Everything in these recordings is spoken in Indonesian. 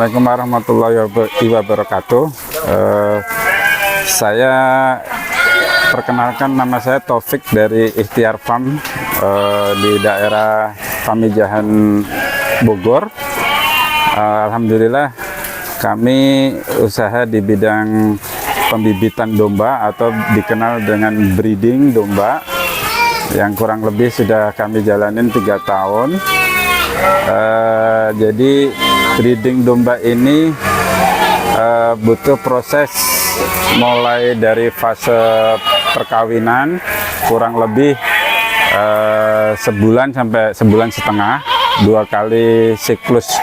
Assalamualaikum warahmatullahi wabarakatuh. Saya perkenalkan, nama saya Taufik dari Ikhtiar Farm di daerah Pamijahan, Bogor. Alhamdulillah kami usaha di bidang pembibitan domba atau dikenal dengan breeding domba yang kurang lebih sudah kami jalanin 3 tahun. Jadi breeding domba ini butuh proses mulai dari fase perkawinan kurang lebih sebulan sampai sebulan setengah, 2 kali siklus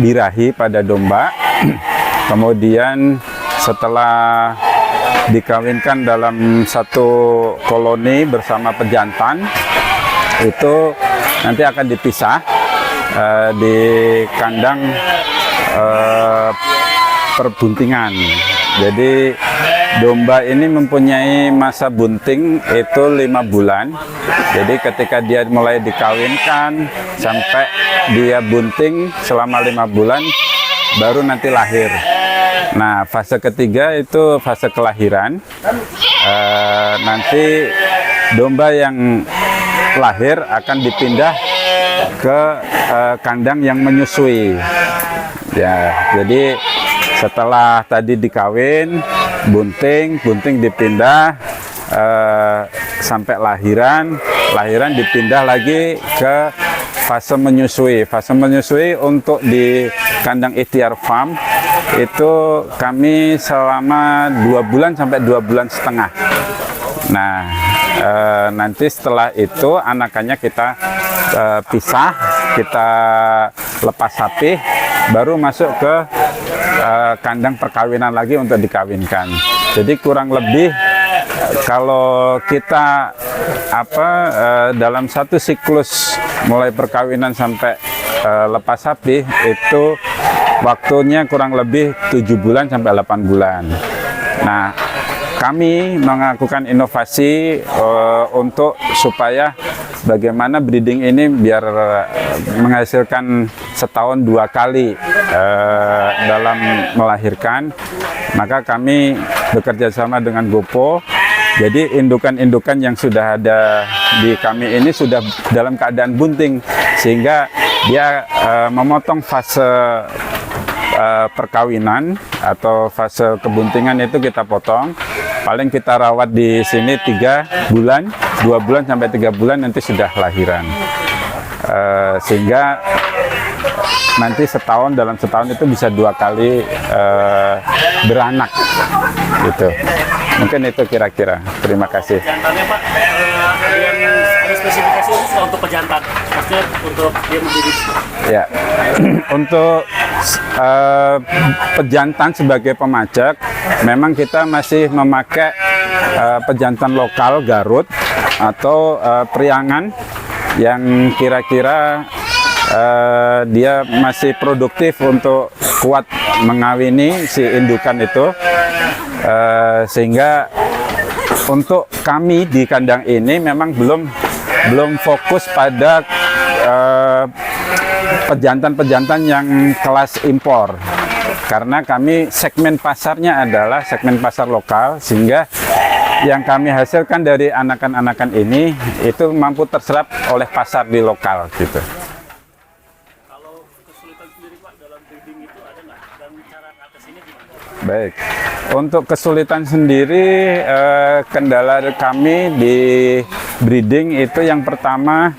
birahi pada domba. Kemudian setelah dikawinkan dalam satu koloni bersama pejantan, itu nanti akan dipisah di kandang perbuntingan. Jadi domba ini mempunyai masa bunting itu 5 bulan. Jadi ketika dia mulai dikawinkan sampai dia bunting selama 5 bulan baru nanti lahir. Nah, fase ketiga itu fase kelahiran. Nanti domba yang lahir akan dipindah ke kandang yang menyusui. Ya, jadi setelah tadi dikawin, bunting dipindah sampai lahiran dipindah lagi ke fase menyusui. Fase menyusui untuk di kandang Ikhtiar Farm itu kami selama 2 bulan sampai 2 bulan setengah. Nah, nanti setelah itu anakannya kita pisah, kita lepas sapih, baru masuk ke kandang perkawinan lagi untuk dikawinkan. Jadi kurang lebih kalau kita dalam satu siklus mulai perkawinan sampai lepas sapih itu waktunya kurang lebih 7 bulan sampai 8 bulan. Nah, kami melakukan inovasi untuk supaya bagaimana breeding ini biar menghasilkan setahun 2 kali dalam melahirkan. Maka kami bekerja sama dengan GoPo. Jadi indukan-indukan yang sudah ada di kami ini sudah dalam keadaan bunting, sehingga dia memotong fase perkawinan atau fase kebuntingan itu kita potong. Paling kita rawat di sini 3 bulan, 2 bulan sampai 3 bulan nanti sudah lahiran. Sehingga nanti dalam setahun itu bisa 2 kali beranak gitu. Mungkin itu kira-kira. Terima kasih. Jantannya Pak, ada spesifikasi khusus untuk pejantan, maksudnya untuk dia membibit. Ya, untuk pejantan sebagai pemajak, memang kita masih memakai pejantan lokal Garut atau Priangan yang kira-kira dia masih produktif untuk kuat mengawini si indukan itu, sehingga untuk kami di kandang ini memang belum fokus pada pejantan-pejantan yang kelas impor, karena kami segmen pasarnya adalah segmen pasar lokal, sehingga yang kami hasilkan dari anakan-anakan ini itu mampu terserap oleh pasar di lokal gitu. Kalau kesulitan sendiri Pak dalam breeding itu ada nggak? Dan cara atasinya gimana? Baik, untuk kesulitan sendiri, kendala kami di breeding itu yang pertama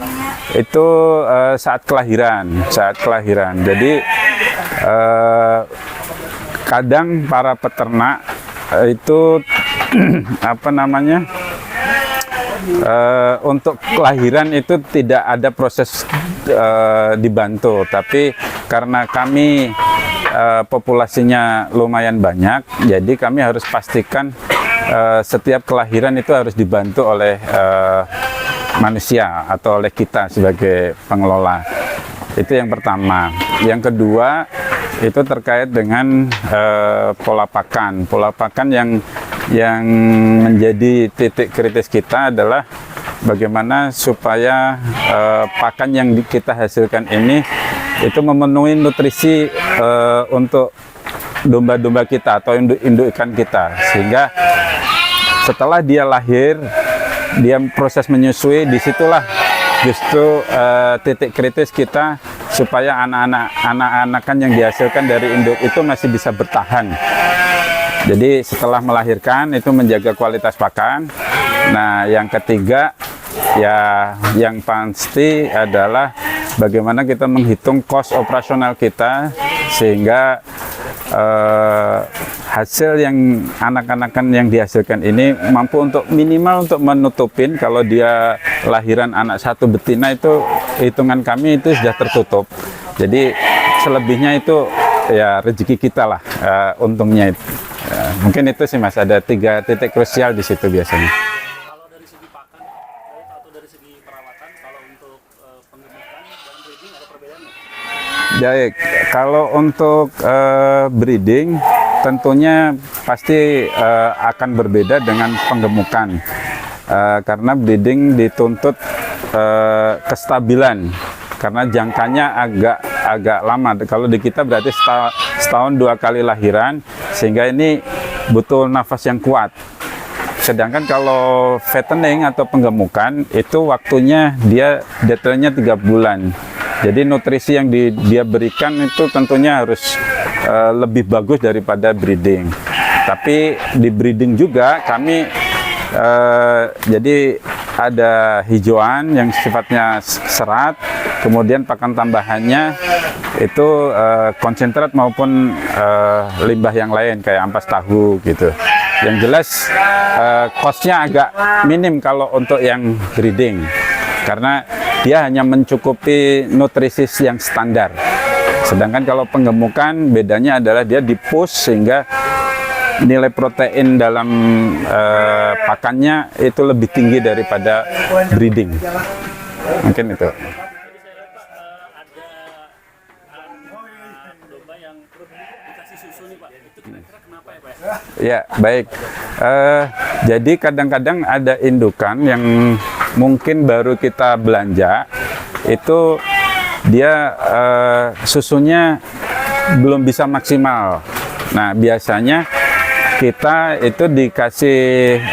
itu saat kelahiran. Jadi kadang para peternak itu untuk kelahiran itu tidak ada proses dibantu, tapi karena kami populasinya lumayan banyak, jadi kami harus pastikan setiap kelahiran itu harus dibantu oleh manusia atau oleh kita sebagai pengelola. Itu yang pertama. Yang kedua itu terkait dengan pola pakan. Pola pakan yang menjadi titik kritis kita adalah bagaimana supaya pakan yang kita hasilkan ini itu memenuhi nutrisi untuk domba-domba kita atau induk ikan kita, sehingga setelah dia lahir, dia proses menyusui, disitulah justru titik kritis kita supaya anak-anakan yang dihasilkan dari induk itu masih bisa bertahan. Jadi setelah melahirkan itu menjaga kualitas pakan. Nah, yang ketiga ya yang pasti adalah bagaimana kita menghitung kos operasional kita sehingga hasil yang anak-anakan yang dihasilkan ini mampu untuk minimal untuk menutupin kalau dia lahiran anak satu betina itu hitungan kami itu sudah tertutup. Jadi selebihnya itu ya rezeki kita lah, untungnya itu. Mungkin itu sih Mas, ada 3 titik krusial di situ biasanya. Kalau dari segi pakan atau dari segi perawatan, kalau untuk pengemukan dan breeding ada perbedaannya? Baik, kalau untuk breeding tentunya pasti akan berbeda dengan penggemukan karena breeding dituntut kestabilan karena jangkanya agak lama. Kalau di kita berarti setahun 2 kali lahiran, sehingga ini butuh nafas yang kuat. Sedangkan kalau fattening atau penggemukan itu waktunya dia detailnya 3 bulan. Jadi nutrisi yang dia berikan itu tentunya harus lebih bagus daripada breeding. Tapi di breeding juga kami jadi ada hijauan yang sifatnya serat, kemudian pakan tambahannya itu konsentrat maupun limbah yang lain kayak ampas tahu gitu. Yang jelas cost-nya agak minim kalau untuk yang breeding karena dia hanya mencukupi nutrisi yang standar. Sedangkan kalau penggemukan bedanya adalah dia di-push sehingga nilai protein dalam pakannya itu lebih tinggi daripada breeding. Mungkin itu. Tadi saya lihat Pak, ada domba yang dikasih susu nih Pak. Itu kira-kira kenapa ya Pak? Ya, baik. Jadi kadang-kadang ada indukan yang mungkin baru kita belanja, itu dia susunya belum bisa maksimal. Nah, biasanya kita itu dikasih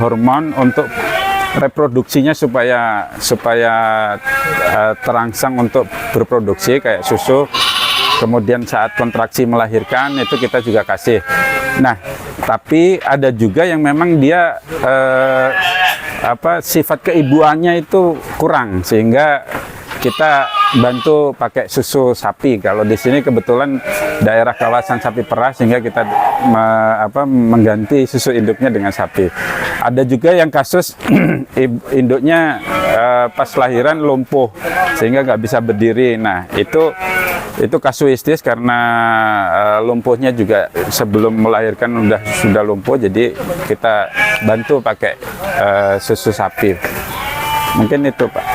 hormon untuk reproduksinya supaya terangsang untuk berproduksi kayak susu. Kemudian saat kontraksi melahirkan itu kita juga kasih. Nah, tapi ada juga yang memang dia sifat keibuannya itu kurang sehingga kita bantu pakai susu sapi. Kalau di sini kebetulan daerah kawasan sapi perah sehingga kita mengganti susu induknya dengan sapi. Ada juga yang kasus induknya pas lahiran lumpuh sehingga nggak bisa berdiri. Nah, itu kasuistis karena lumpuhnya juga sebelum melahirkan sudah lumpuh, jadi kita bantu pakai susu sapi. Mungkin itu Pak.